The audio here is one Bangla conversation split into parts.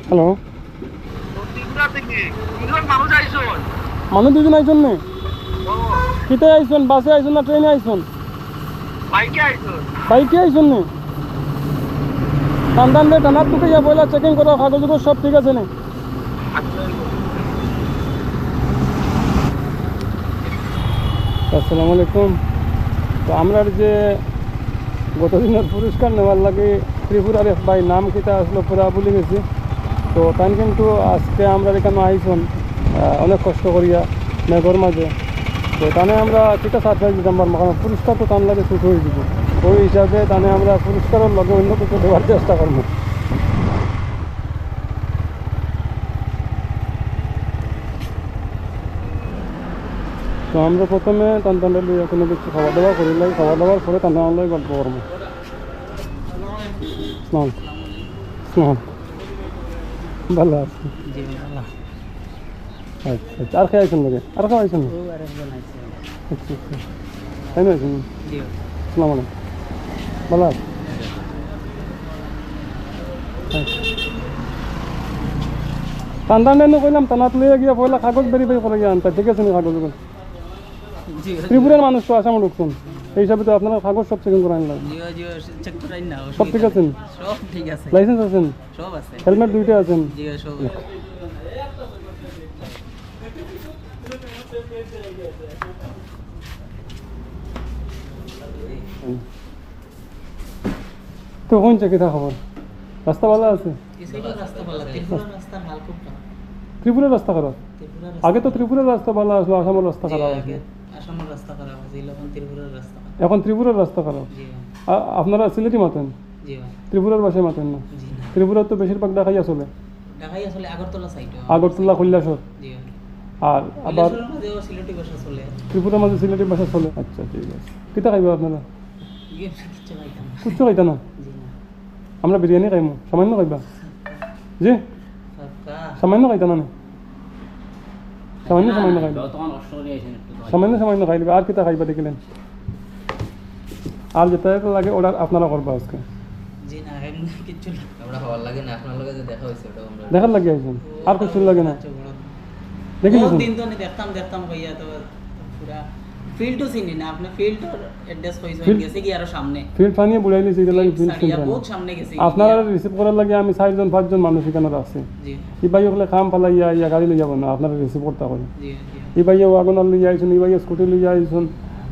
হ্যালো, ত্রিপুরা থেকে দুজন মানুষ আইসন। মানুষ দুজন আইসন নে? ও কিতে আইসন? বাসে আইসন না ট্রেনে আইসন? বাইকে আইসন। বাইকে আইসন নে? টান রে টানার টুকে ইয়া বইলা চেকিং করো, কাগজ সব ঠিক আছে নে? আসসালামু আলাইকুম। তো আমরা যে গতদিনের পুরস্কার নেওয়ার লাগে ত্রিপুরার এক ভাই নাম কিতা আসলো পুরা ভুলে গেছি। তো তাই কিন্তু আজকে আমরা এখানে আইসন অনেক কষ্ট করিয়া মেঘর মাঝে। তো তানে আমরা কিতা সারপ্রাইজ দিতাম কারণ পুরস্কার তো তান লাগে ছুট হয়ে দিব। ওই হিসাবে তানে আমরা পুরস্কারের লগে অন্য কিছু দেওয়ার চেষ্টা করবো। তো আমরা প্রথমে টানটান্ডে লিয়ে কোনো কিছু খাওয়া দাওয়া করিলাই, খাওয়া দাওয়ার পরে টানা আনলাই গল্প করবো। স্নান স্নান ভালো আছে। আচ্ছা আচ্ছা, আর খেয়ে আইসেন লাগে? আর খাওয়া আইসেন? আচ্ছা আচ্ছা, তাই না আইসেন? আসসালামু আলাইকুম, ভালো আছে? টানটান্ডে কইলাম টানাত লিয়ে গিয়া পয়লা কাগজ ভেরিফাই করে গিয়ে আনতা, ঠিক আছে নি কাগজগুলো? ত্রিপুরার মানুষ তো আসাম ঢুকছেন, সেই হিসাবে তো আপনারা কাগজ সব চেকিং করে আনলাম। সব ঠিক আছেন? লাইসেন্স আছেন? হেলমেট দুইটা আছেন? তো কোন চাকিটা খবর? রাস্তা ভালো আছে? ত্রিপুরার রাস্তা খারাপ? আগে তো ত্রিপুরার রাস্তা ভালো আসলো, আসামের রাস্তা খারাপ আছে। এখন ত্রিপুরার রাস্তা খারাপ। আপনারা সিলেটি মাতেন? ত্রিপুরার বাসায় মাতেন না? ত্রিপুরার তো বেশিরভাগ ঢাকাইয়া চলে, আগরতলা কৈলাসর। আর আবার ত্রিপুরার মাঝে সিলেটি ভাষা চলে। আচ্ছা ঠিক আছে, কিতা খাইবা আপনারা? কিচ্ছু খাইতা না? আমরা বিরিয়ানি খাইমু, সামান্য খাইবা? জি সামান্য খাইতা না? সামান্য সামান্য খাইবা, সামান্য সামান্য খাইবা। আর কিতা খাইবা দেখিলেন? আর যেটা লাগে অর্ডার আপনারা করবা আজকে? দেখার লাগে আইছেন, আর কিছু লাগে না? দেখি দেখতাম ভাইয়া, তো পুরা ফিল্ড চিনি না আপনি? ফিল্ড অ্যাড্রেস কইছো গেছে কি আর সামনে ফিল্ড ফানিয়ে বুড়াই লিছি, এটা লাগে ফিল্ড চিনি বহুত সামনে গেছে। আপনারা রিসিভ করার লাগে আমি 4জন 5জন মানুষ এখানে আছে। জি ই ভাই ওখানে খাম ফালাইয়া ইয়া গাড়ি লই যাব না, আপনারা রিসিভ করতে হবে। জি ই ভাই ওয়াগনার লই আইছেন, ই ভাই স্কুটি লই আইছেন,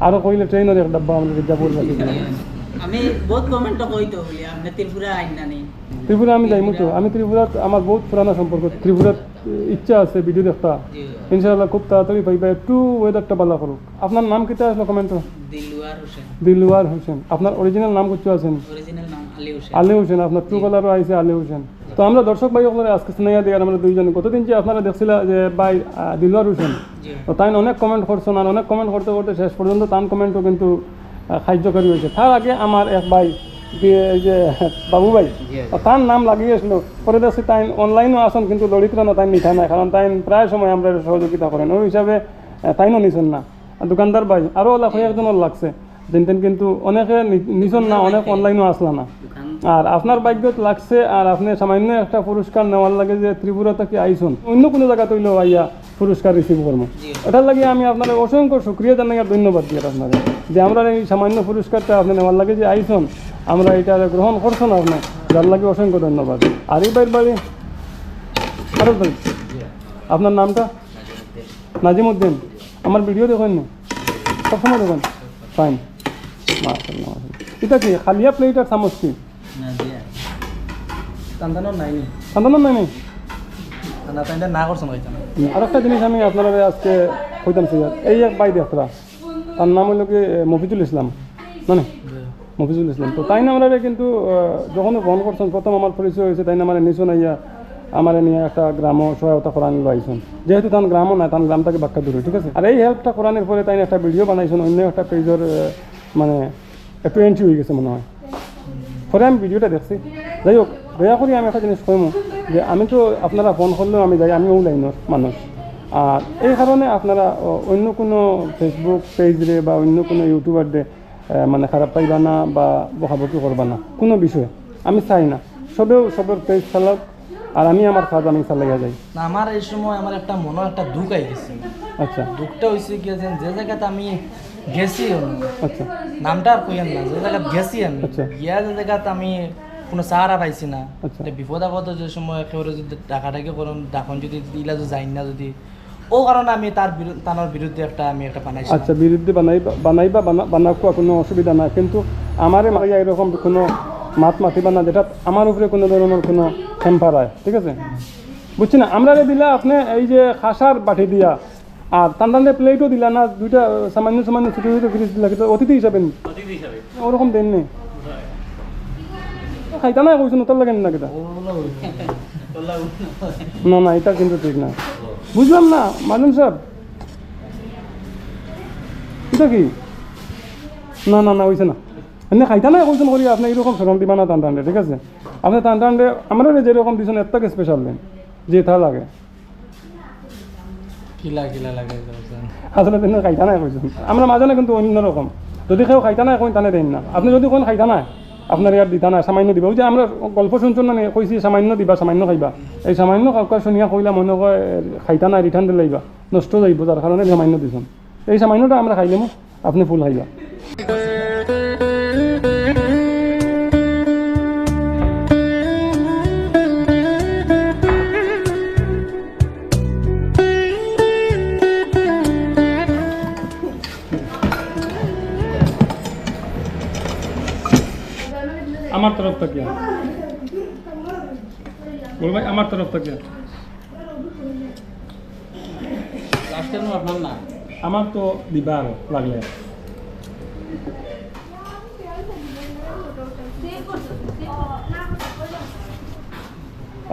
আরো কইলে ট্রেনের এক ডাব্বা আমরা যাব লাগে। আমি বহুত কমেন্ট কইতো বলি আপনি ত্রিপুরা আইন না নি? ত্রিপুরা আমি যাইমু তো, আমি ত্রিপুরাত আমার বহুত পুরানা সম্পর্ক। ত্রিপুরাত ইচ্ছা আছে ভিডিও দেখা, ইনশাআল্লাহ খুব তাড়াতাড়ি পাইবা। একটু ওয়েদারটা ভালো করুক। আপনার নাম কিটা আসলো কমেন্ট? দিলওয়ার হোসেন। দিলওয়ার হোসেন। আপনার অরিজিনাল নাম কিছু আছেন? অরিজিনাল নাম আলী হোসেন। আলী হোসেন, আপনার ট্রু কলারও আইছে আলী হোসেন। তো আমরা দর্শক ভাই আপনারা আজকে শুনাইয়া দিই। আমরা দুইজন কতদিন যে আপনারা দেখছিল যে ভাই দিলওয়ার হোসেন, তো তাই অনেক কমেন্ট করছেন, আর অনেক কমেন্ট করতে করতে শেষ পর্যন্ত তান কমেন্টও কিন্তু সাহায্যকারী হয়েছে। তার আগে আমার এক ভাই যে বাবু ভাই, তার নাম লাগিয়েছিল, পরে দেখছি তাই অনলাইনও আসেন কিন্তু লড়িত্র না, তাই নিঠা নাই, কারণ তাই প্রায় সময় আমরা সহযোগিতা করেন। ওই হিসাবে তাইনও নিছেন না। আর দোকানদার ভাই আরও লাখ একজনের লাগছে যেন, কিন্তু অনেকে নিছেন না, অনেক অনলাইনও আসলা না। আর আপনার ভাগ্যত লাগছে, আর আপনি সামান্য একটা পুরস্কার নেওয়ার লাগে যে ত্রিপুরা থেকে আইসন, অন্য কোনো জায়গা তৈলেও আইয়া পুরস্কার রিসিভ করবো। এটার লাগে আমি আপনার অসংখ্য শুক্রিয়া জানাই আর ধন্যবাদ দিই আপনার যে আমরা এই সামান্য পুরস্কারটা আপনি নেওয়ার লাগে যে আইসন, আমরা এটা গ্রহণ করছেন আপনি, যার লাগে অসংখ্য ধন্যবাদ। আর এই বাইর বাড়ি আরো ভাই, আপনার নামটা? নাজিমউদ্দিন। আমার ভিডিও দেখেন না? সবসময় দেখেন? ফাইন, মাশাআল্লাহ। এটা কি খালিয়া প্লেট আর চামচ কি? সন্তানও নাই নি? সন্তানও নাই নাই? না করছেন হয়তো না। আর একটা জিনিস আমি আপনারা আজকে কইতাম, এই এক ভাই দেখরা, তার নাম হলো কি মফিজুল ইসলাম, মানে মফিজুল ইসলাম। তো তাই না আমরা কিন্তু যখন ফোন করছেন প্রথম আমার পরিচয় হয়েছে, তাই না আমার নিশন আইয়া আমার নিয়ে একটা গ্রাম সহায়তা করা নিল আইসন। যেহেতু তার গ্রামও নাই, তার গ্রামটাকে বাক্কা দূরে, ঠিক আছে। আর এই হেল্পটা করানোর পরে তাই একটা ভিডিও বানাইছেন অন্য একটা পেজের, মানে একটু এন্ট্রি হয়ে গেছে মনে হয়। পরে আমি ভিডিওটা দেখছি। যাই হোক, দয়া করি আমি একটা জিনিস কইমু যে আমি তো আপনারা ফোন করলেও আমি যাই, আমি অনলাইনের মানুষ। আর এই কারণে আপনারা অন্য কোনো ফেসবুক পেজরে বা অন্য কোনো ইউটিউবারদের মানে খারাপ পাইবা না বা বকাবকি করবা না, কোনো বিষয়ে আমি চাই না। সবের পেজ চালাক, আর আমি আমার কাজ আমি চালাইয়া যাই। না আমার এই সময় আমার একটা মনে একটা দুঃখ আই গেছে। আচ্ছা দুঃখটা হয়েছে কি যে জায়গাতে আমি গেছি, আচ্ছা নামটা আর কইেন না, যে জায়গাতে গেছি আমি আচ্ছা। গিয়া যে জায়গাতে আমি কোনো সাহারা পাইছি না, আচ্ছা। বিপদ আপদ যে সময় একেবারে যদি ডাকাডাকি করুন ডাকন যদি ইলা যদি যাই না যদি ও কারণে আমি তার বিরুদ্ধে আমি একটা বানাইছি। আচ্ছা, বিরুদ্ধে বানাইবা বানাকো কোনো অসুবিধা নাই, কিন্তু আমারে মারিয়া এরকম কোনো মাতিবা না যেটা আমার উপরে কোনো ধরনের কোনো টেম্পার হয়, ঠিক আছে? বুঝছি না, আমরা দিলা আপনি এই যে খাসার বাটি দিয়া আর টান্ডান্ডে প্লেটও দিলা না, দুইটা সামান্য সামান্য ছোটো ছোটো ফ্রিজ দিলা, কিন্তু অতিথি হিসাবে নি ওরকম দেন নেই খাইতা না কইছো নতার লাগেন না কেটা না না, এটা কিন্তু ঠিক না, বুঝলাম না মালুম সাহেব, এটা কি না না না হয়েছে না, এমনি খাইতা না কইছেন করি আপনি এরকম সরম দিবা না টান্ডান্ডে, ঠিক আছে? আপনি টান্ডান্ডে আমরা যেরকম দিচ্ছেন এর থেকে স্পেশাল দেন যে তা লাগে কিলা কিলা লাগে আসলে দিন খাইতা নাই কইছেন, আমরা মাঝে না কিন্তু অন্যরকম, যদি কেউ খাইতা নাই কই তানে দেন না, আপনি যদি কোন খাইতা নাই আপনার ইয়ার দিতা না সামান্য দিবা, ওই যে আমরা গল্প শুনছো না কইছি সামান্য দিবা সামান্য খাইবা, এই সামান্য কাউকে শুনিয়া কইলা মনে কয় খাইতা নাই রিটার্ন দিলে লাইবা নষ্ট যাইব, যার কারণে সামান্য দিছেন, এই সামান্যটা আমরা খাইলাম আপনি ফুল খাইবা। আমার তরফ থেকে বল ভাই, আমার তরফ থেকে লাস্টের নো আপনার না আমার তো দিবা আরো লাগলে।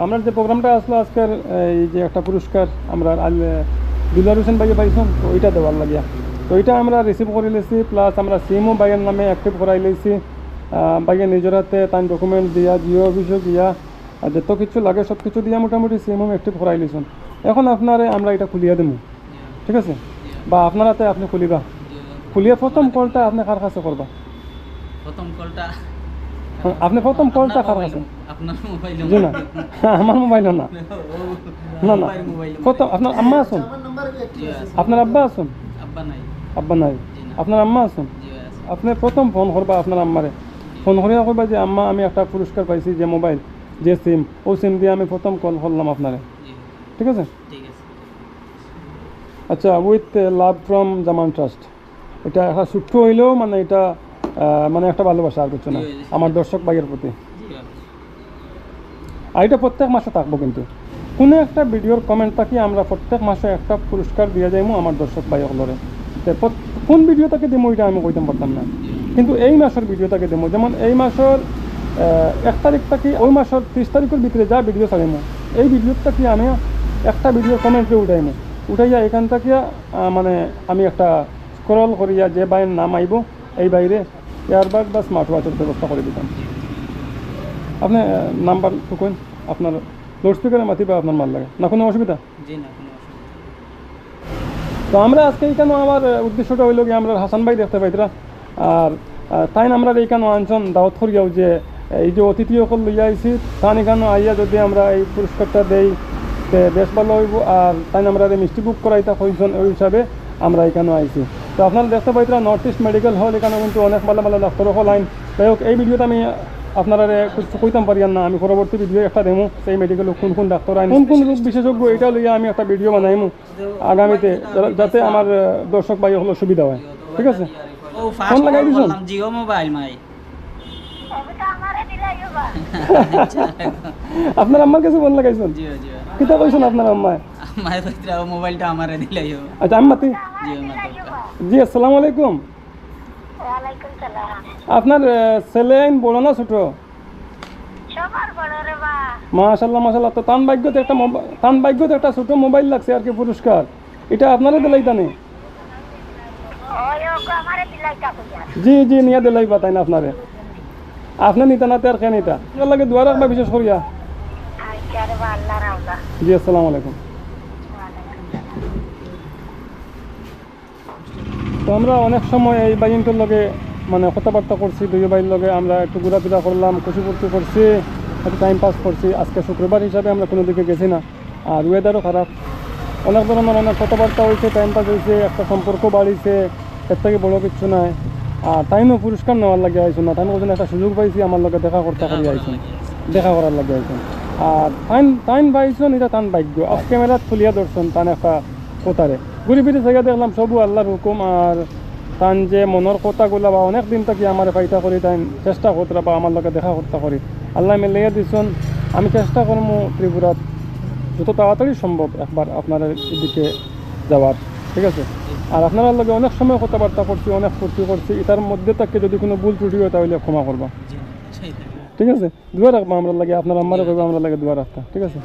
আমরা যে প্রোগ্রামটা আসলো আজকের এই যে একটা পুরস্কার আমরা দিলওয়ার হোসেন ভাইয়ে পাইছেন, তো ওইটা দেওয়ার লাগিয়া, তো ওইটা আমরা রিসিভ করে লেছি, প্লাস আমরা সিমও ভাইয়ের নামে অ্যাক্টিভ করাই লেছি, ভাইয়ের নিজের হাতে তার ডকুমেন্ট দিয়া জিও অফিসও দিয়া যত কিছু লাগে সব কিছু দিয়া মোটামুটি সিমও অ্যাক্টিভ করাই লেছেন। এখন আপনারে আমরা এটা খুলিয়া দেবো, ঠিক আছে? বা আপনার হাতে আপনি খুলিবা, খুলিয়া প্রথম কলটা আপনি কার কাছে করবা? প্রথম কলটা আপনি প্রথম কলটা কার কাছে? আপনার মোবাইল জি না, আমার মোবাইল না, না না, প্রথম আপনার আম্মা আসুন, আপনার আব্বা আসুন, আব্বা নাই, আব্বা নাই, আপনার আম্মা আসুন, জি আছে, আপনি প্রথম ফোন করবা আপনার আম্মারে, ফোন করিয়া কইবা যে আম্মা আমি একটা পুরস্কার পাইছি, যে মোবাইল যে সিম, ও সিম দিয়ে আমি প্রথম কল করলাম আপনারে, জি ঠিক আছে? ঠিক আছে। আচ্ছা, with love from Zaman trust, এটা একটা ছোট্ট হইলেও মানে এটা মানে একটা ভালোবাসা আর কিছু না আমার দর্শক ভাইয়ের প্রতি, আর এটা প্রত্যেক মাসে থাকবো, কিন্তু কোনো একটা ভিডিওর কমেন্ট থাকি আমরা প্রত্যেক মাসে একটা পুরস্কার দিয়ে যাইমু আমার দর্শক ভাই হলরে, কোন ভিডিও থেকে দিমু এটা আমি কইতে পারতাম না, কিন্তু এই মাসের ভিডিও থেকে দিমু, যেমন এই মাসের 1 তারিখ থেকে ওই মাসের 30 তারিখের ভিতরে যা ভিডিও ছাড়িমু, এই ভিডিওর থেকে আমি একটা ভিডিও কমেন্টে উঠাইমু, উঠাইয়া এখান থেকে মানে আমি একটা স্ক্রল করিয়া যে বাইরের নাম আইব এই বাইরে এয়ারবাগ বা স্মার্ট ওয়াচের ব্যবস্থা করে দিতাম। আপনি নাম্বার টুকুন আপনার লাউড স্পিকারে মাতিবা আপনার মাল লাগে না, কোনো অসুবিধা? জি না, কোনো অসুবিধা। তো আমরা আজকে এইখানে আমার উদ্দেশ্যটা হইল কি আমরা হাসান ভাই দেখতে পাইতরা, আর তাই আমরা এইখানে আনছন দাওয়াত করিয়াও যে এই যে অতিথি সকল লইয়া আইছি তান এখানে আইয়া যদি আমরা এই পুরস্কারটা দেই বেশ ভালো হইব, আর তাই আমরা মিষ্টি বুক করাইতা হইছন, ওই হিসাবে আমরা এখানে আইছি। তো আপনারা দেখতে পাইতরা নর্থ ইস্ট মেডিকেল হল, এখানে কিন্তু অনেক ভালো ভালো ডাক্তার সকল আইন, যাই হোক এই ভিডিওতে আমি আপনারা কিছু কইতাম পারি না, আমি পরবর্তী ভিডিও একটা দেবো সেই মেডিকেলে কোন কোন ডাক্তার আইন কোন কোন রোগ বিশেষজ্ঞ, এটা লইয়া আমি একটা ভিডিও বানাইমু আগামীতে, যাতে আমার দর্শক ভাই হলো সুবিধা হয়, ঠিক আছে? ও ফোন ফাস্ট লাগাই দিছেন? বললাম জিও মোবাইল মাই আপনার আম্মার কাছে ফোন লাগাইছেন? জিও জিও কিতা কইছেন আপনার আম্মায়? মাই কইরা মোবাইলটা আমারে দিলাইও। আচ্ছা আম্মাতি, জিও মাতো জি আসসালামু আলাইকুম। ওয়ালাইকুম সালাম। আপনার ছেলে আইন বড় না ছোট? সবার বড় রে বা। মাশাআল্লাহ মাশাআল্লাহ, তো তান ভাগ্যতে একটা ছোট মোবাইল লাগছে আর কি পুরস্কার, এটা আপনারা দিলাইতা নে? ওই ওকে আমারে দিলাইতা কইয়া। জি জি নিয়ে দিলাইবা তাই না আপনারে, আপনি নিতা না তার কে নিতা লাগে দুয়ার রাখবা বিশেষ করিয়া। আচ্ছা রে বা, আল্লাহ রাউদা। জি আসসালামু আলাইকুম। তো আমরা অনেক সময় এই বাইনটোর লগে মানে কথাবার্তা করছি, দুই ভাইয়ের লগে আমরা একটু ঘোরাফেরা করলাম, খুশি ফুর্তি করছি, একটু টাইম পাস করছি। আজকে শুক্রবার হিসাবে আমরা কোনো দিকে গেছি না, আর ওয়েদারও খারাপ। অনেক ধরনের অনেক কথাবার্তা হয়েছে, টাইম পাস হয়েছে, একটা সম্পর্ক বাড়িছে, এর থেকে বড় কিছু নাই। আর টাইমও পুরস্কার নেওয়ার লাগে আইসুন না, টাইম ওজন একটা সুযোগ পাইছি আমার লগে দেখা করতে করি আইসুন, দেখা করার লাগে আইসুন। আর টাইম পাইছুন এটা টান ভাগ্য, অফ ক্যামেরাত খুলিয়া দর্শন টান একটা কোথারে ঘুরি ফিরি জায়গা দেখলাম সবু আল্লাহর হুকুম। আর টান যে মনের কথাগুলা বা অনেক দিন থেকে আমার ফাইটা করি টাইম চেষ্টা করতে বা আমার লগে দেখা করতে করি, আল্লাহ মিলিয়ে দিছুন। আমি চেষ্টা করবো ত্রিপুরাত যত তাড়াতাড়ি সম্ভব একবার আপনারা এদিকে যাওয়ার, ঠিক আছে? আর আপনারা লগে অনেক সময় কথাবার্তা করছি, অনেক ফুর্তি করছি, এটার মধ্যে থেকে যদি কোনো ভুল ত্রুটি হয় তাহলে ক্ষমা করবা, জি সেই থাকবে। ঠিক আছে? দোয়া রাখবো আমরা লাগে, আপনার আমারও করবো আমরা লাগে দোয়া রাখতা, ঠিক আছে?